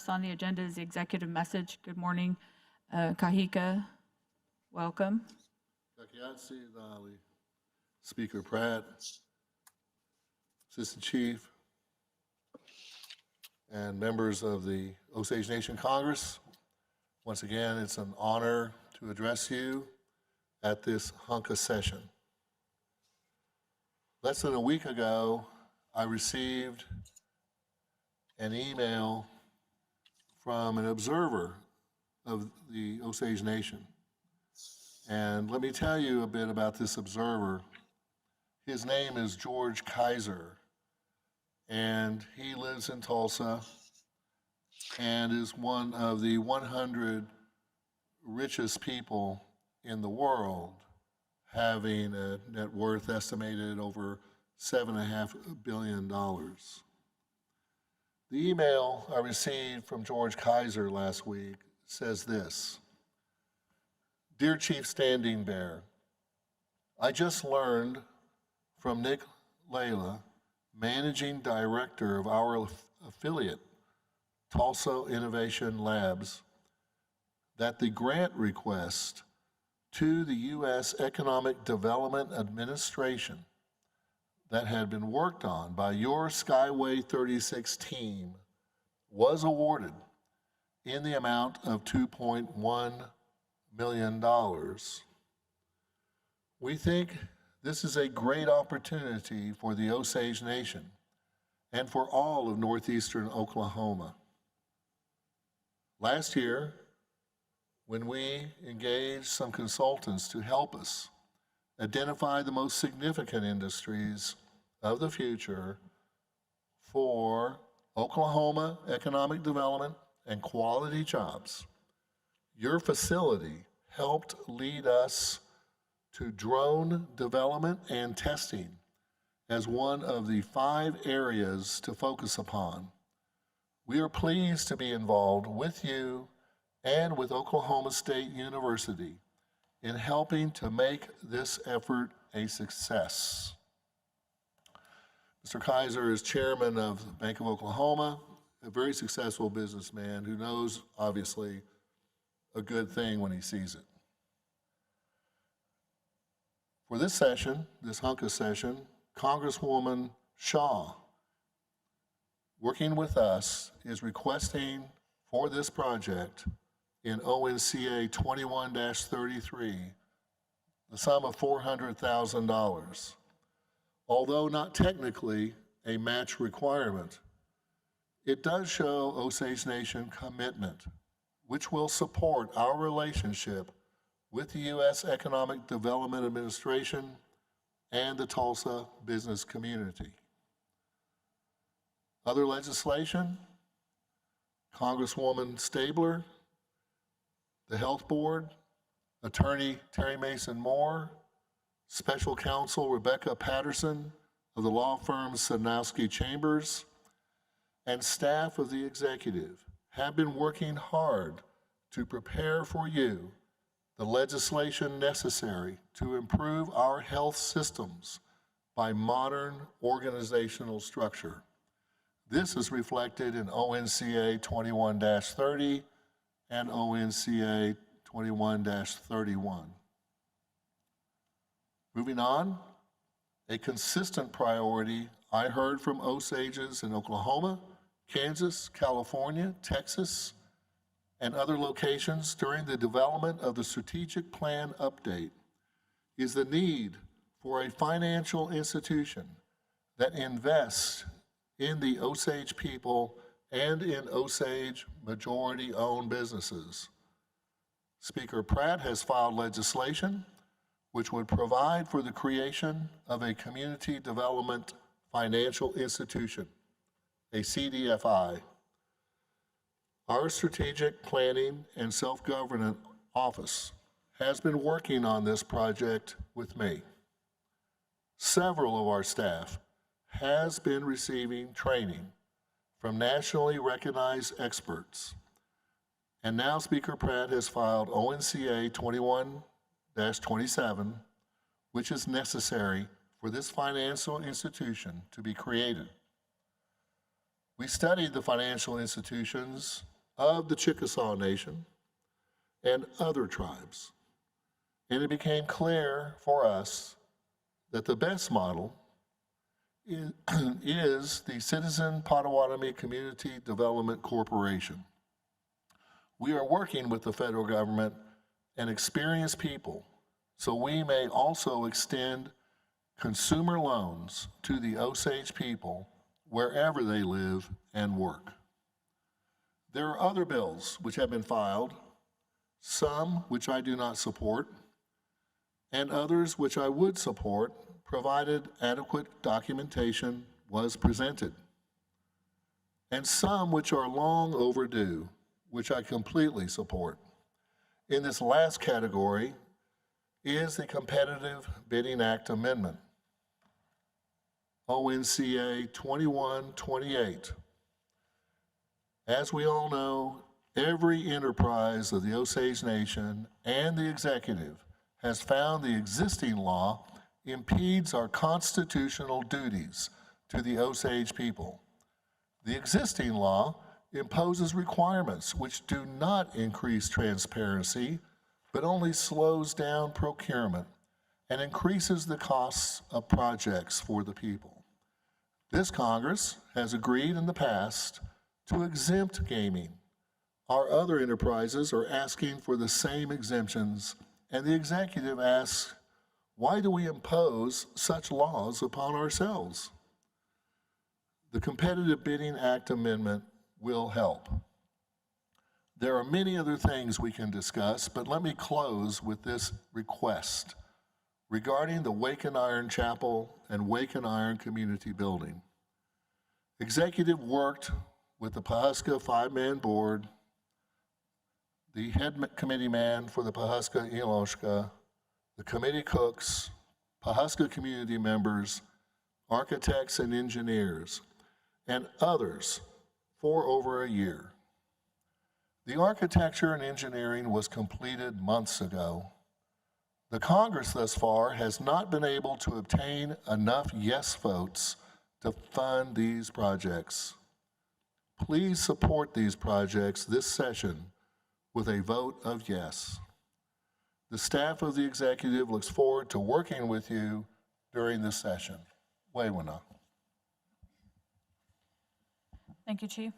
First on the agenda is the executive message. Good morning, Kahika. Welcome. Speaker Pratt, Assistant Chief, and members of the Osage Nation Congress. Once again, it's an honor to address you at this HunKah session. Less than a week ago, I received an email from an observer of the Osage Nation. And let me tell you a bit about this observer. His name is George Kaiser, and he lives in Tulsa and is one of the 100 richest people in the world, having a net worth estimated over $7.5 billion. The email I received from George Kaiser last week says this: Dear Chief Standing Bear, I just learned from Nick Layla, Managing Director of our affiliate, Tulsa Innovation Labs, that the grant request to the U.S. Economic Development Administration that had been worked on by your Skyway 36 team was awarded in the amount of $2.1 million. We think this is a great opportunity for the Osage Nation and for all of northeastern Oklahoma. Last year, when we engaged some consultants to help us identify the most significant industries of the future for Oklahoma economic development and quality jobs, your facility helped lead us to drone development and testing as one of the 5 areas to focus upon. We are pleased to be involved with you and with Oklahoma State University in helping to make this effort a success. Mr. Kaiser is chairman of the Bank of Oklahoma, a very successful businessman who knows, obviously, a good thing when he sees it. For this session, this HunKah session, Congresswoman Shaw, working with us, is requesting for this project in ONCA 21-33 the sum of $400,000. Although not technically a match requirement, it does show Osage Nation commitment, which will support our relationship with the U.S. Economic Development Administration and the Tulsa business community. Other legislation: Congresswoman Stabler, the Health Board, Attorney Terry Mason Moore, Special Counsel Rebecca Patterson of the law firm Sadnowski Chambers, and staff of the executive have been working hard to prepare for you the legislation necessary to improve our health systems by modern organizational structure. This is reflected in ONCA 21-30 and ONCA 21-31. Moving on, a consistent priority I heard from Osages in Oklahoma, Kansas, California, Texas, and other locations during the development of the strategic plan update is the need for a financial institution that invests in the Osage people and in Osage majority-owned businesses. Speaker Pratt has filed legislation which would provide for the creation of a Community Development Financial Institution, a CDFI. Our Strategic Planning and Self-Governance Office has been working on this project with me. Several of our staff has been receiving training from nationally recognized experts. And now Speaker Pratt has filed ONCA 21-27, which is necessary for this financial institution to be created. We studied the financial institutions of the Chickasaw Nation and other tribes. And it became clear for us that the best model is the Citizen Potawatomi Community Development Corporation. We are working with the federal government and experienced people so we may also extend consumer loans to the Osage people wherever they live and work. There are other bills which have been filed, some which I do not support, and others which I would support provided adequate documentation was presented, and some which are long overdue, which I completely support. In this last category is the Competitive Bidding Act Amendment, ONCA 2128. As we all know, every enterprise of the Osage Nation and the executive has found the existing law impedes our constitutional duties to the Osage people. The existing law imposes requirements which do not increase transparency, but only slows down procurement and increases the costs of projects for the people. This Congress has agreed in the past to exempt gaming. Our other enterprises are asking for the same exemptions, and the executive asks, why do we impose such laws upon ourselves? The Competitive Bidding Act Amendment will help. There are many other things we can discuss, but let me close with this request regarding the Wake and Iron Chapel and Wake and Iron Community Building. Executive worked with the Pawhuska five-man board, the head committee man for the Pawhuska-Eloshka, the committee cooks, Pawhuska community members, architects and engineers, and others for over a year. The architecture and engineering was completed months ago. The Congress thus far has not been able to obtain enough yes votes to fund these projects. Please support these projects this session with a vote of yes. The staff of the executive looks forward to working with you during this session. Waywana. Thank you, Chief.